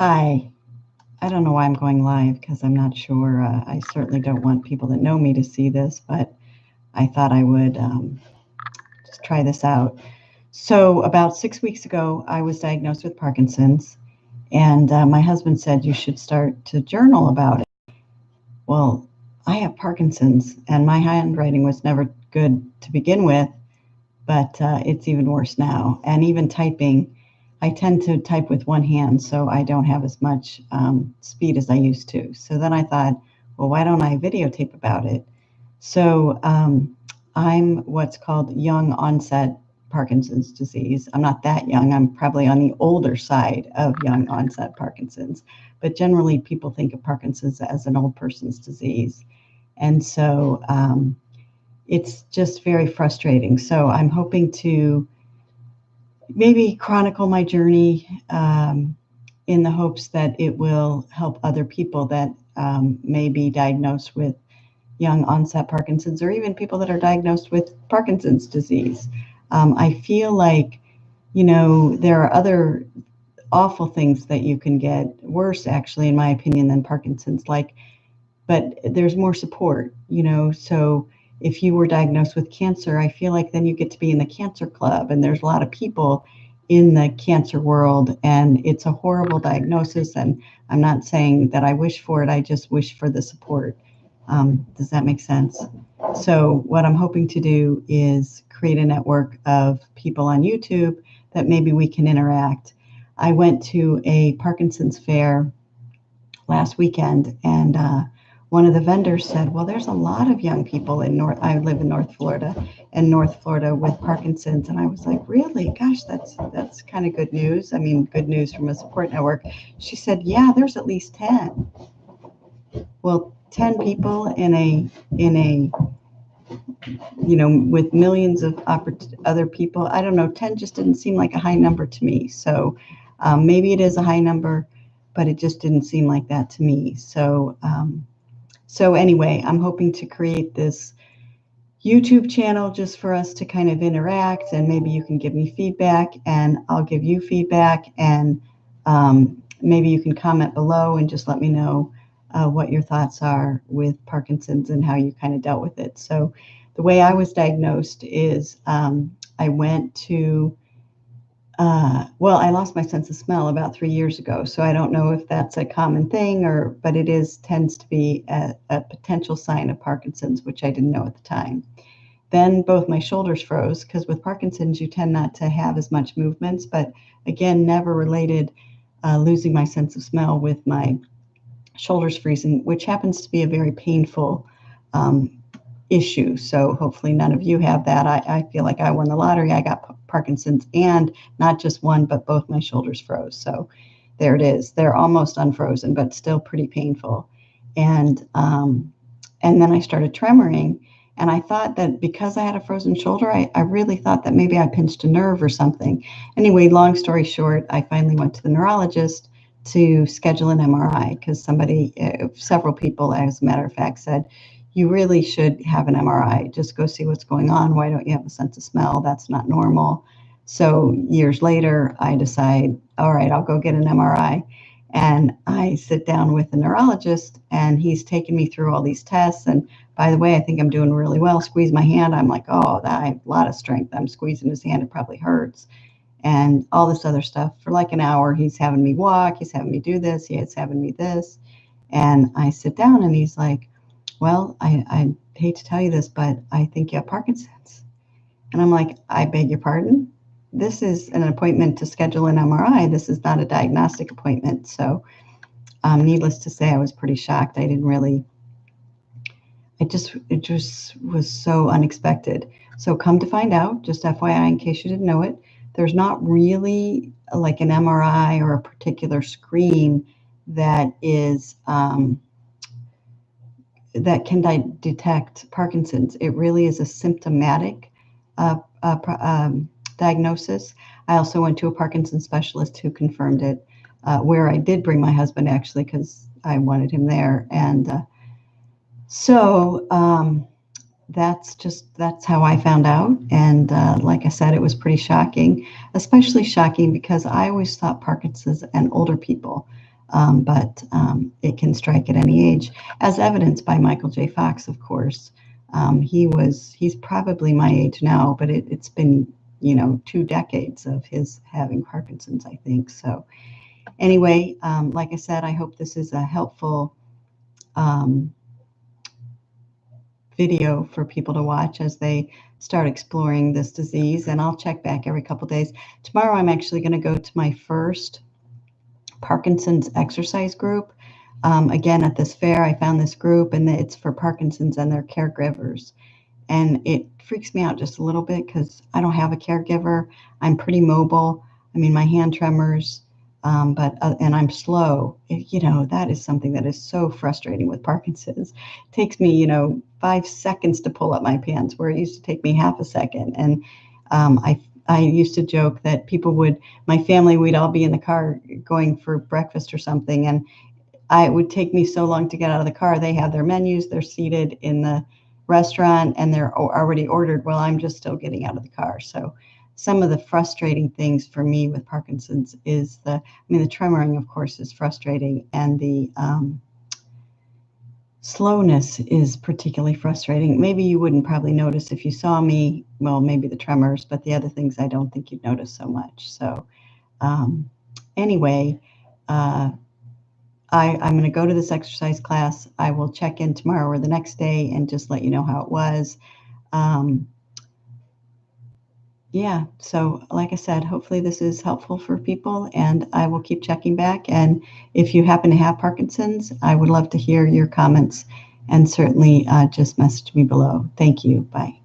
Hi. I don't know why I'm going live because I'm not sure. I certainly don't want people that know me to see this, but I thought I would just try this out. So, about 6 weeks ago, I was diagnosed with Parkinson's, and my husband said you should start to journal about it. Well, I have Parkinson's, and my handwriting was never good to begin with, but it's even worse now. And even typing, I tend to type with one hand, so I don't have as much speed as I used to. So then I thought, well, why don't I videotape about it? So I'm what's called young onset Parkinson's disease. I'm not that young. I'm probably on the older side of young onset Parkinson's. But generally, people think of Parkinson's as an old person's disease. And so it's just very frustrating. So I'm hoping to maybe chronicle my journey in the hopes that it will help other people that may be diagnosed with young onset Parkinson's, or even people that are diagnosed with Parkinson's disease. I feel like, there are other awful things that you can get, worse actually, in my opinion, than Parkinson's, but there's more support, so if you were diagnosed with cancer, I feel like then you get to be in the cancer club, and there's a lot of people in the cancer world, and it's a horrible diagnosis, and I'm not saying that I wish for it, I just wish for the support. Does that make sense? So what I'm hoping to do is create a network of people on YouTube that maybe we can interact. I went to a Parkinson's fair last weekend, and one of the vendors said, well, there's a lot of young people I live in North Florida, with Parkinson's. And I was like, really? Gosh, that's kind of good news. I mean, good news from a support network. She said, yeah, there's at least 10. Well, 10 people in a with millions of other people. I don't know, 10 just didn't seem like a high number to me. So maybe it is a high number, but it just didn't seem like that to me. So anyway, I'm hoping to create this YouTube channel just for us to kind of interact, and maybe you can give me feedback and I'll give you feedback, and maybe you can comment below and just let me know what your thoughts are with Parkinson's and how you kind of dealt with it. So the way I was diagnosed is I went to I lost my sense of smell about 3 years ago, so I don't know if that's a common thing, but it tends to be a potential sign of Parkinson's, which I didn't know at the time. Then both my shoulders froze, because with Parkinson's you tend not to have as much movements, but again, never related losing my sense of smell with my shoulders freezing, which happens to be a very painful issue. So hopefully none of you have that. I feel like I won the lottery. I got Parkinson's, and not just one, but both my shoulders froze. So there it is. They're almost unfrozen, but still pretty painful. And then I started tremoring, and I thought that because I had a frozen shoulder, I really thought that maybe I pinched a nerve or something. Anyway, long story short, I finally went to the neurologist to schedule an MRI, because several people, as a matter of fact, said, you really should have an MRI. Just go see what's going on. Why don't you have a sense of smell? That's not normal. So years later, I decide, all right, I'll go get an MRI. And I sit down with the neurologist, and he's taking me through all these tests. And by the way, I think I'm doing really well. Squeeze my hand. I'm like, oh, I have a lot of strength. I'm squeezing his hand. It probably hurts. And all this other stuff. For like an hour, he's having me walk. He's having me do this. He's having me this. And I sit down, and he's like, well, I hate to tell you this, but I think you have Parkinson's. And I'm like, I beg your pardon? This is an appointment to schedule an MRI. This is not a diagnostic appointment. So needless to say, I was pretty shocked. It just was so unexpected. So come to find out, just FYI, in case you didn't know it, there's not really like an MRI or a particular screen that is that can detect Parkinson's. It really is a symptomatic diagnosis. I also went to a Parkinson's specialist who confirmed it, where I did bring my husband, actually, because I wanted him there. And so that's how I found out. And like I said, it was pretty shocking, especially shocking because I always thought Parkinson's and older people. but it can strike at any age, as evidenced by Michael J. Fox, of course. He's probably my age now, but it's been, 2 decades of his having Parkinson's, I think. So anyway, like I said, I hope this is a helpful video for people to watch as they start exploring this disease. And I'll check back every couple days. Tomorrow, I'm actually going to go to my first Parkinson's exercise group. Again, at this fair, I found this group, and it's for Parkinson's and their caregivers. And it freaks me out just a little bit because I don't have a caregiver. I'm pretty mobile. I mean, my hand tremors, and I'm slow. That is something that is so frustrating with Parkinson's. It takes me, 5 seconds to pull up my pants, where it used to take me half a second. And I used to joke that my family, we'd all be in the car going for breakfast or something, and it would take me so long to get out of the car. They have their menus, they're seated in the restaurant, and they're already ordered. Well, I'm just still getting out of the car. So some of the frustrating things for me with Parkinson's is the tremoring, of course, is frustrating, and the slowness is particularly frustrating. Maybe you wouldn't probably notice if you saw me, well, maybe the tremors, but the other things I don't think you'd notice so much. So anyway, I'm going to go to this exercise class. I will check in tomorrow or the next day and just let you know how it was. Yeah, so like I said, hopefully this is helpful for people, and I will keep checking back. And if you happen to have Parkinson's, I would love to hear your comments, and certainly just message me below. Thank you. Bye.